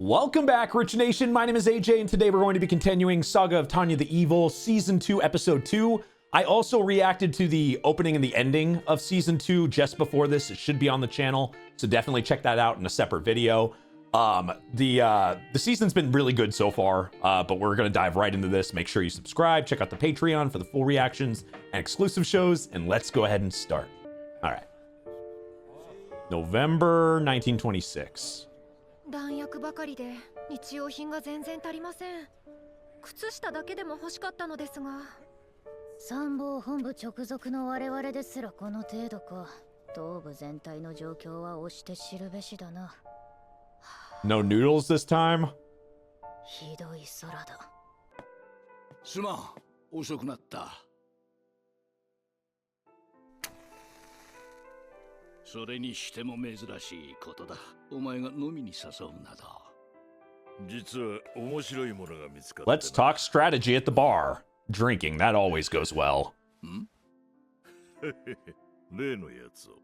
Welcome back, Rich Nation. My name is AJ, and today we're going to be continuing Saga of Tanya the Evil, Season 2, Episode 2. I also reacted to the opening and the ending of Season 2 just before this. It should be on the channel, so definitely check that out in a separate video. The season's been really good so far, but we're going to dive right into this. Make sure you subscribe, check out the Patreon for the full reactions and exclusive shows, and let's go ahead and start. All right. November 1926. 弾薬ばかりで日用品が全然足りません。靴下だけでも欲しかったのですが。参謀本部直属の我々ですらこの程度か。東部全体の状況は押して知るべしだな。No noodles this time? ひどい空だ。すまん、遅くなった。それにしても珍しいことだ。お前が飲みに誘うなど。実は面白いものが見つかった。 Let's talk strategy at the bar. Drinking, that always goes well. ん例のやつを。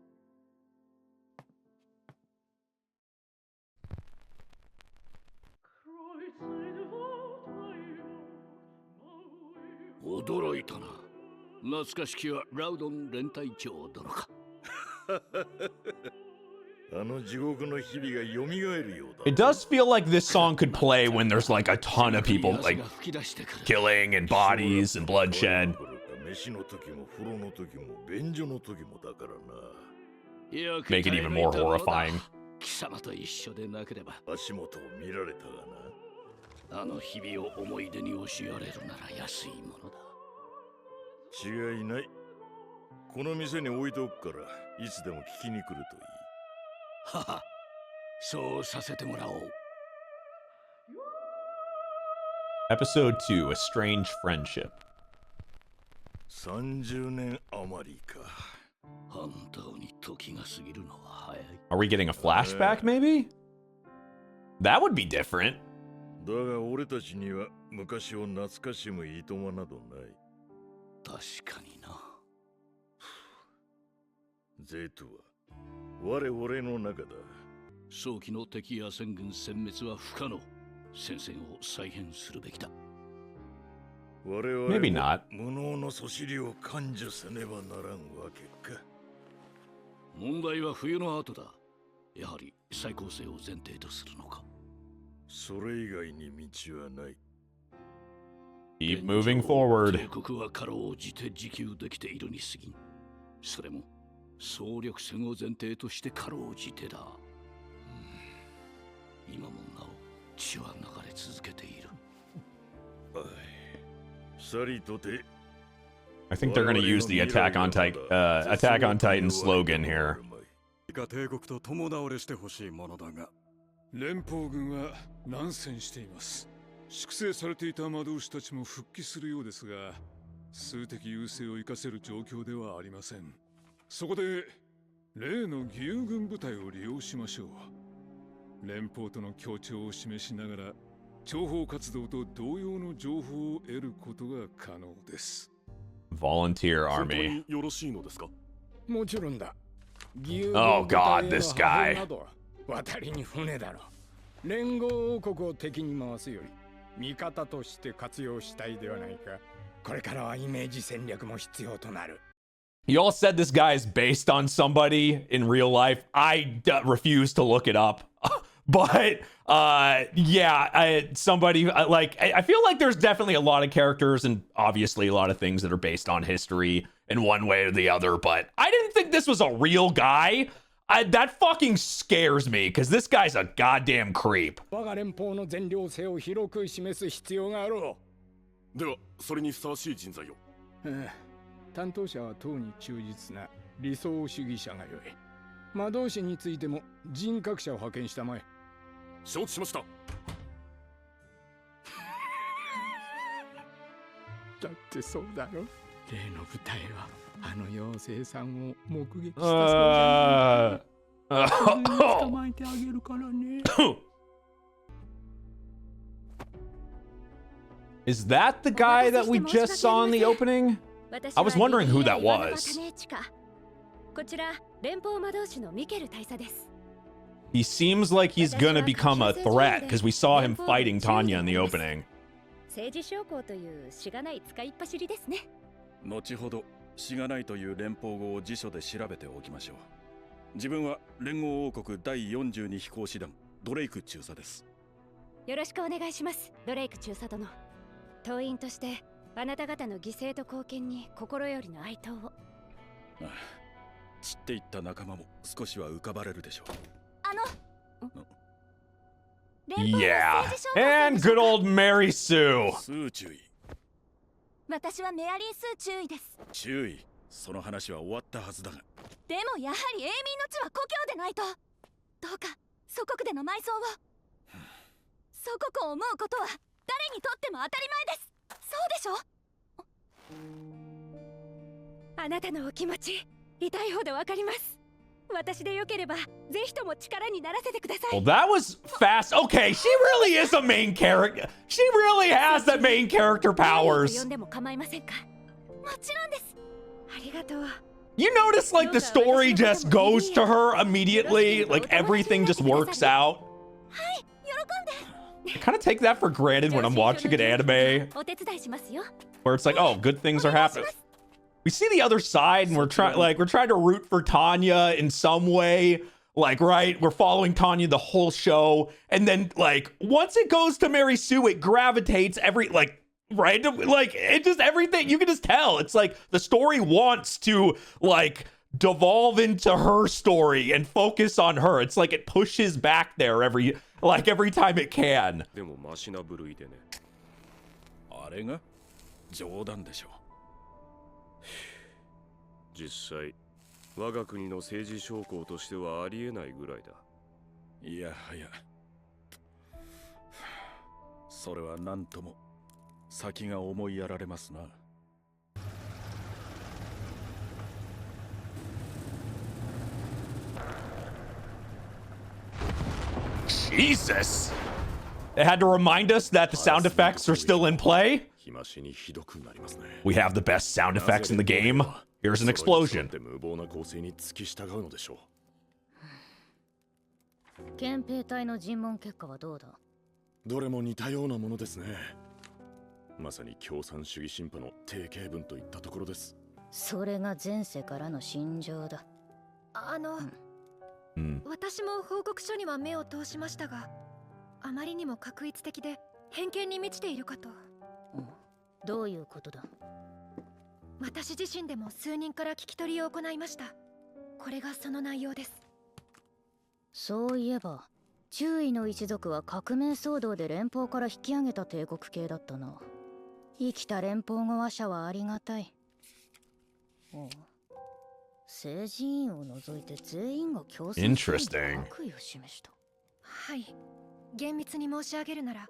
驚いたな。懐かしきはラウドン連隊長殿か。あの地獄の日々が蘇るようだ。 It does feel like this song could play when there's like a ton of people like killing and bodies and bloodshed. 飯の時も風呂の時も便所の時もだからな。 Make it even more horrifying. 貴様と一緒でなければ足元を見られたがな。あの日々を思い出に押しやれるなら安いものだ。違いない。この店に置いておくからいつでも聞きに来るといい。はは、そうさせてもらおう。Episode 2, A Strange Friendship. 30年余りか。本当に時が過ぎるのは早い。 Are we getting a flashback, maybe? That would be different. だが俺たちには昔を懐かしむいとまなどない。確かにな。ゼトは我々の中だ。早期の敵野戦軍殲滅は不可能。戦線を再編するべきだ。我々 Maybe not. 無能のそしりを感受せねばならんわけか。問題は冬の後だ。やはり再構成を前提とするのか。それ以外に道はない。 Keep moving forward. 帝国はかろうじて自給できているに過ぎん。それも総力戦を前提としてかろうじてだ。今もなお血は流れ続けている。さりとて I think they're going to use the Attack on Titan slogan here. 帝国と共倒れしてほしいものだが、連邦軍は難戦しています。粛清されていた魔導士たちも復帰するようですが、数的優勢を生かせる状況ではありません。そこで例の義勇軍部隊を利用しましょう。連邦との協調を示しながら諜報活動と同様の情報を得ることが可能です。 Volunteer army. よろしいのですか？もちろんだ。 Oh god, this guy. 渡りに船だろ。連合王国を敵に回すより味方として活用したいではないか。これからはイメージ戦略も必要となる。 Y'all said this guy is based on somebody in real life. I refuse to look it up. But yeah, somebody like I feel like there's definitely a lot of characters and obviously a lot of things that are based on history in one way or the other, but I didn't think this was a real guy. That fucking scares me because this guy's a goddamn creep. 我が連邦の善良性を広く示す必要があろう。では、それにふさわしい人材を。担当者は党に忠実な理想主義者がよい。魔導士についても人格者を派遣したまえ。承知しました。だってそうだろ。例の部隊はあの妖精さんを目撃したそうじゃない。捕まえてあげるからね。Is that the guy that we just saw in the opening? I was wondering who that was. こちら連邦魔導士のミケル大佐です。He seems like he's gonna become a threat because we saw him fighting Tanya in the opening. 政治将校というしがない使いっ走りですね。後ほどしがないという連邦語を辞書で調べておきましょう。自分は連合王国第42飛行士団ドレイク中佐です。よろしくお願いします、ドレイク中佐殿。党員としてあなた方の犠牲と貢献に心よりの哀悼を。ああ、散っていった仲間も少しは浮かばれるでしょう。Yeah, and good old Mary Sue. スー注意。私はメアリー・スー注意です。注意。その話は終わったはずだが。でもやはりエイミーの地は故郷でないと。どうか祖国での埋葬を。祖国を思うことは誰にとっても当たり前です。そうでしょ。あなたのお気持ち痛いほどわかります。私でよければぜひとも力にならせてください。 Well, that was fast. Okay, she really is a main character. She really has the main character powers. 呼んでも構いませんか。もちろんです。ありがとう。You notice like the story just goes to her immediately, like everything just works out. はい、喜んで。 I kind of take that for granted when I'm watching an anime お手伝いしますよ。 where it's like, oh, good things are happening. We see the other side and we're trying to root for Tanya in some way. Like, right, we're following Tanya the whole show. And then like once it goes to Mary Sue, it gravitates right? Like it just everything you can just tell. It's like the story wants to like devolve into her story and focus on her. It's like it pushes back there every time it can. でもマシな部類でね。あれが冗談でしょう。実際我が国の政治将校としてはありえないぐらいだ。いやはや、それは何とも先が思いやられますな。Jesus! They had to remind us that the sound effects are still in play. We have the best sound effects in the game. Here's an explosion. 憲兵隊の尋問結果はどうだ。どれも似たようなものですね。まさに共産主義進歩の定型文といったところです。それが前世からの心情だ。私も報告書には目を通しましたが、あまりにも画一的で偏見に満ちているかと。どういうことだ。私自身でも数人から聞き取りを行いました。これがその内容です。そういえば中尉の一族は革命騒動で連邦から引き上げた帝国系だったな。生きた連邦語話者はありがたい。政治委員を除いて全員が共産主義に悪意を示した。はい、厳密に申し上げるなら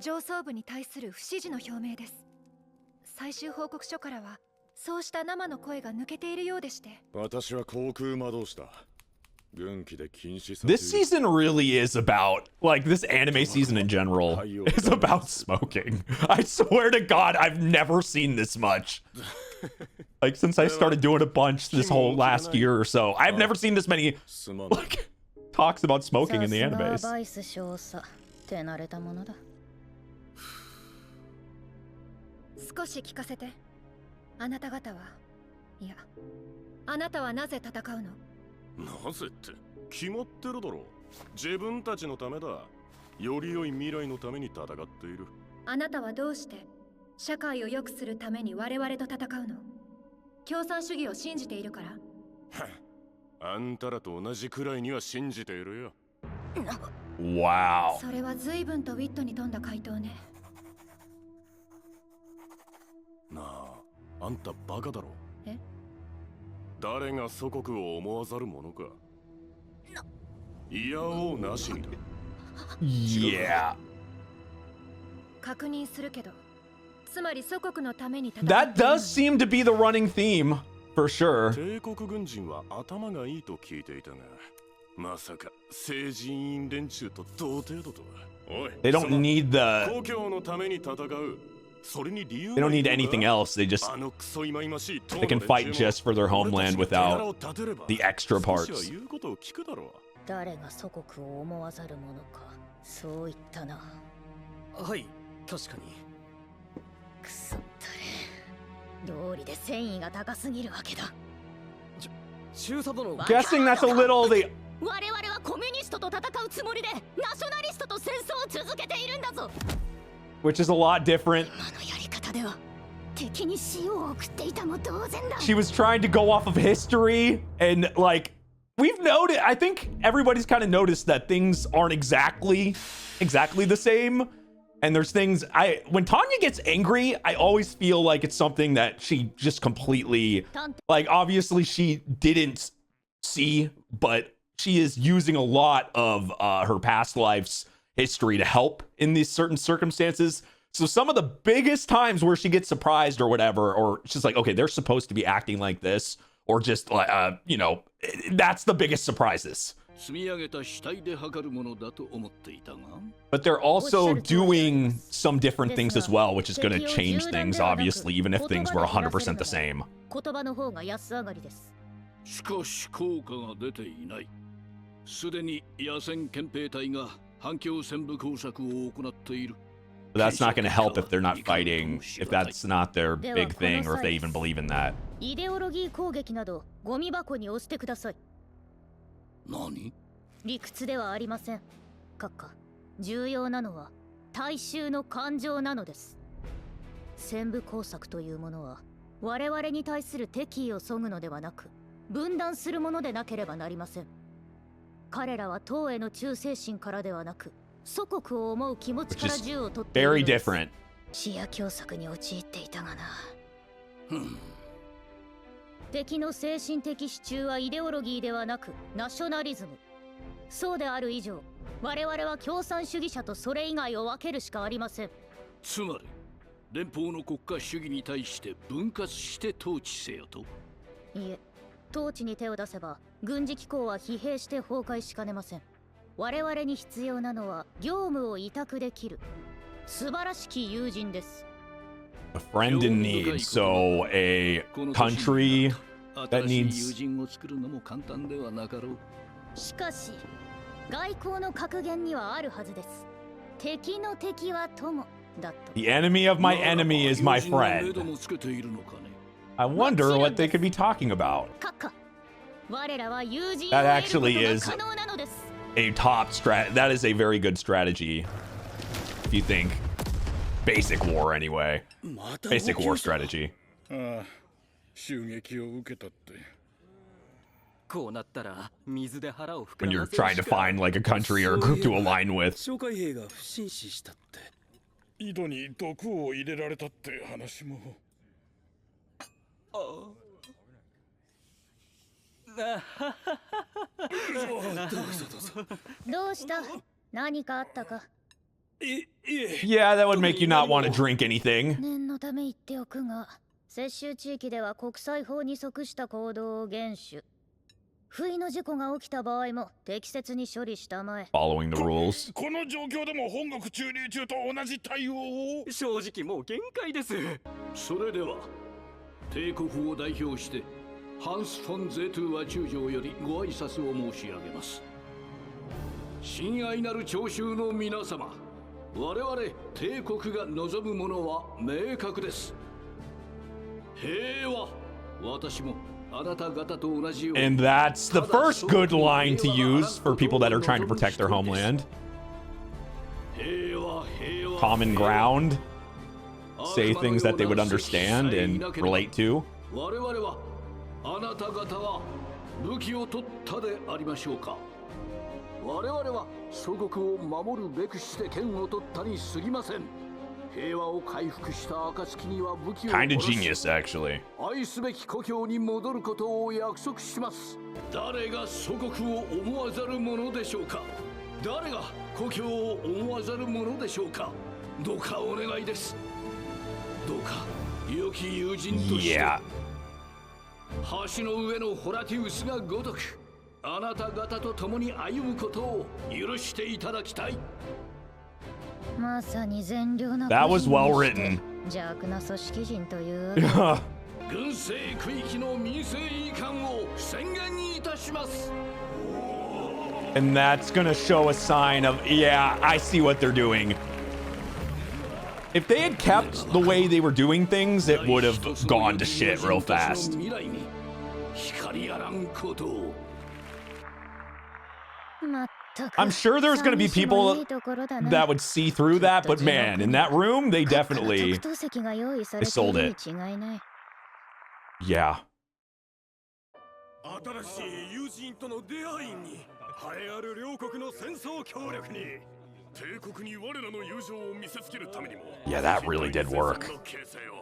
上層部に対する不支持の表明です。最終報告書からはそうした生の声が抜けているようでして。私は航空魔導士だ。This season really is about, like, this anime season in general is about smoking. I swear to God, I've never seen this much. Like, since I started doing a bunch this whole last year or so, I've never seen this many, like, talks about smoking in the animes. 少し聞かせて。あなた方は、いや、あなたはなぜ戦うの？なぜって決まってるだろう。自分たちのためだ。より良い未来のために戦っている。あなたはどうして社会を良くするために我々と戦うの？共産主義を信じているから？あんたらと同じくらいには信じているよ。Wow. それは随分とウィットに富んだ回答ね。なあ、あんたバカだろ。え？誰が祖国を思わざるものか。いやおうなしにだ。Yeah. 確認するけど、つまり祖国のために戦う。That does seem to be the running theme, for sure. 帝国軍人は頭がいいと聞いていたが、まさか政治委員連中と同程度とは。おい、They don't need the. 故郷のために戦う。They don't need anything else. They can fight just for their homeland without the extra parts. 誰が祖国を思わざる者か、そう言ったな。はい、確かに。くそったれ、道理で戦意が高すぎるわけだ。中佐殿。 Guessing that's a little the 我々はコミュニストと戦うつもりでナショナリストと戦争を続けているんだぞ。 which is a lot different. 今のやり方では敵に塩を送っていたも同然だ。 She was trying to go off of history and like we've noted, I think everybody's kind of noticed that things aren't exactly the same. And there's things when Tanya gets angry, I always feel like it's something that she just completely, like, obviously she didn't see, but she is using a lot of her past life's history to help in these certain circumstances. So some of the biggest times where she gets surprised or whatever, or she's like, okay, they're supposed to be acting like this, or just you know, that's the biggest surprises. But they're also doing some different things as well, which is going to change things, obviously, even if things were 100% the same. 言葉の方が安上がりです。しかし効果が出ていない。すでに野戦憲兵隊が反響戦部工作を行っている。 But that's not going to help if they're not fighting, if that's not their big thing, or if they even believe in that. イデオロギー攻撃などゴミ箱に押してください。何？理屈ではありません。閣下、重要なのは大衆の感情なのです。戦部工作というものは我々に対する敵意を削ぐのではなく、分断するものでなければなりません。彼らは党への忠誠心からではなく、祖国を思う気持ちから銃を取っているのです。 Very different. 視野狭窄に陥っていたがな。敵の精神的支柱はイデオロギーではなくナショナリズム。そうである以上、我々は共産主義者とそれ以外を分けるしかありません。つまり連邦の国家主義に対して分割して統治せよと？いえ、統治に手を出せば軍事機構は疲弊して崩壊しかねません。我々に必要なのは業務を委託できる素晴らしき友人です。 A friend in need, so a country that needs. しかし、外交の格言にはあるはずです。敵の敵は友だと。 The enemy of my enemy is my friend. I wonder what they could be talking about. 閣下、我らは友人を That 得ること actually が is 可能なのです。 a top strat. That is a very good strategy. If you think basic war anyway. Basic war strategy. ああ、襲撃を受けたって。こうなったら水で腹を膨 When ら you're ませる trying し to か。 find like a country or a group to align with. 紹介兵が不審死したって。井戸に毒を入れられたって話も。どうした？何かあったか？ Yeah, that would make you not want to drink anything. 念のため言っておくが、接収地域では国際法に即した行動を厳守。不意の事故が起きた場合も適切に処理したまえ。 Following the rules. この状況でも本国駐留中と同じ対応を。正直もう限界です。それでは帝国を代表してハンス・フォン・ゼトゥーア中将よりご挨拶を申し上げます。親愛なる聴衆の皆様、我々帝国が望むものは明確です。平和、私もあなた方と同じように。 And that's the first good line to use for people that are trying to protect their homeland. Common ground. Say things that they would understand and relate to. 我々はあなた方は武器を取ったでありましょうか。我々は祖国を守るべくして剣を取ったに過ぎません。平和を回復した暁には武器を Kinda genius, actually. 愛すべき故郷に戻ることを約束します。誰が祖国を思わざるものでしょうか。誰が故郷を思わざるものでしょうか。どうかお願いです。どうか良き友人として。Yeah. 橋の上のホラティウスがごとく、あなた方と共に歩むことを許していただきたい。まさに善良な That was well written. 邪悪な組織人という。軍政区域の民政移管を宣言いたします。And that's gonna show a sign of, yeah, I see what they're doing. If they had kept the way they were doing things, it would have gone to shit real fast. I'm sure there's going to be people that would see through that, but man, in that room, they definitely sold it. Yeah. 新しい友人との出会いに栄えある両国の戦争協力に帝国に我らの友情を見せつけるためにも Yeah, that really did work.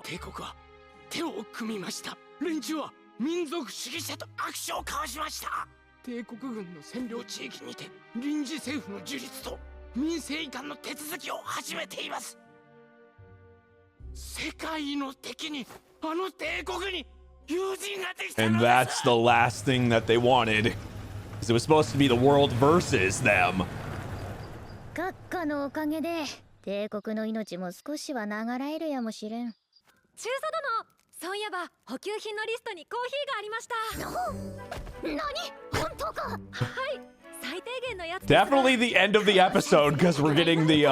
帝国は手を組みました。連中は民族主義者と握手を交わしました。帝国軍の占領地域にて臨時政府の樹立と民政移管の手続きを始めています。世界の敵にあの帝国に And that's the last thing that they wanted, because it was supposed to be the world versus them. 閣下のおかげで帝国の命も少しは流れるやもしれん。中佐殿、そういえば補給品のリストにコーヒーがありました。何？本当か？はい、最低限のやつ。Definitely the end of the episode, because we're getting the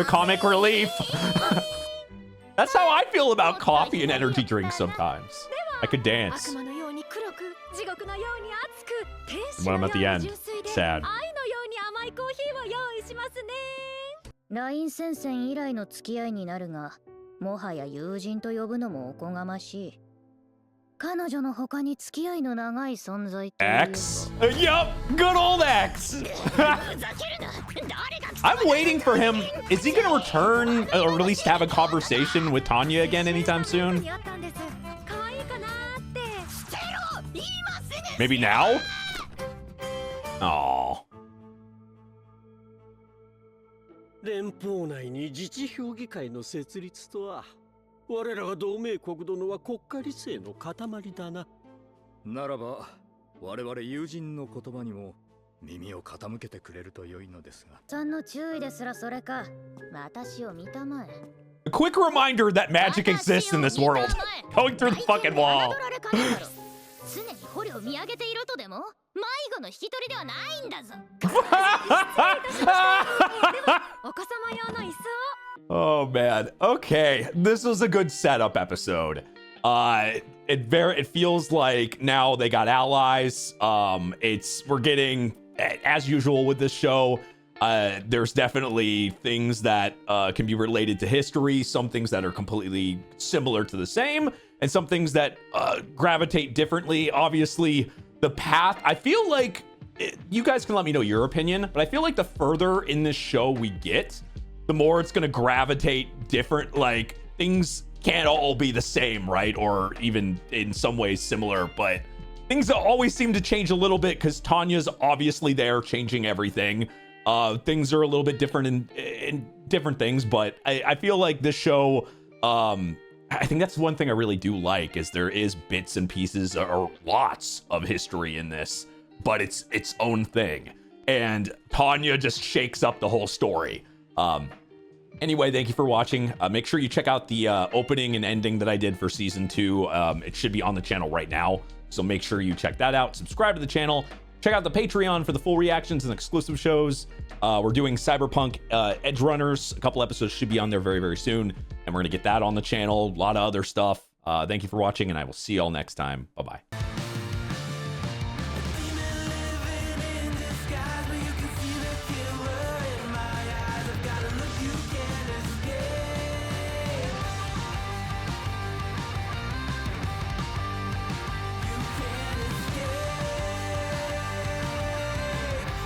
comic relief. That's how I feel about coffee and energy drinks sometimes. I could dance. When I'm at the end, sad. ライン戦線以来の付き合いになるが、もはや友人と呼ぶのもおこがましい。彼女の他に付き合いの長い存在という。X? Yup, good old X. I'm waiting for him. Is he gonna return or at least have a conversation with Tanya again anytime soon? Maybe now? Aww. 連邦内に自治評議会の設立とは、我らが同盟国殿は国家理性の塊だな。ならば、我々友人の言葉にも耳を傾けてくれると良いのですが。さんの注意ですらそれか。私を見たまえ。A quick reminder that magic exists in this world. Going through the fucking wall. 常に捕虜を見上げていろとでも迷子の引き取りではないんだぞ。お子様用の椅子を。Oh man. Okay, this was a good setup episode. It feels like now they got allies. We're getting, as usual with this show, there's definitely things that can be related to history, some things that are completely similar to the same, and some things that gravitate differently. Obviously, the path, I feel like, you guys can let me know your opinion, but I feel like the further in this show we get, the more it's going to gravitate different. Like, things can't all be the same, right? Or even in some ways similar, but things always seem to change a little bit because Tanya's obviously there changing everything. Things are a little bit different in different things, but I feel like this show, I think that's one thing I really do like, is there is bits and pieces or lots of history in this, but it's its own thing. And Tanya just shakes up the whole story. Anyway, thank you for watching. Make sure you check out the opening and ending that I did for season 2. It should be on the channel right now, so make sure you check that out. Subscribe to the channel. Check out the Patreon for the full reactions and exclusive shows. We're doing Cyberpunk Edge Runners. A couple episodes should be on there very, very soon, and we're gonna get that on the channel. A lot of other stuff. Thank you for watching, and I will see y'all next time. Bye-bye.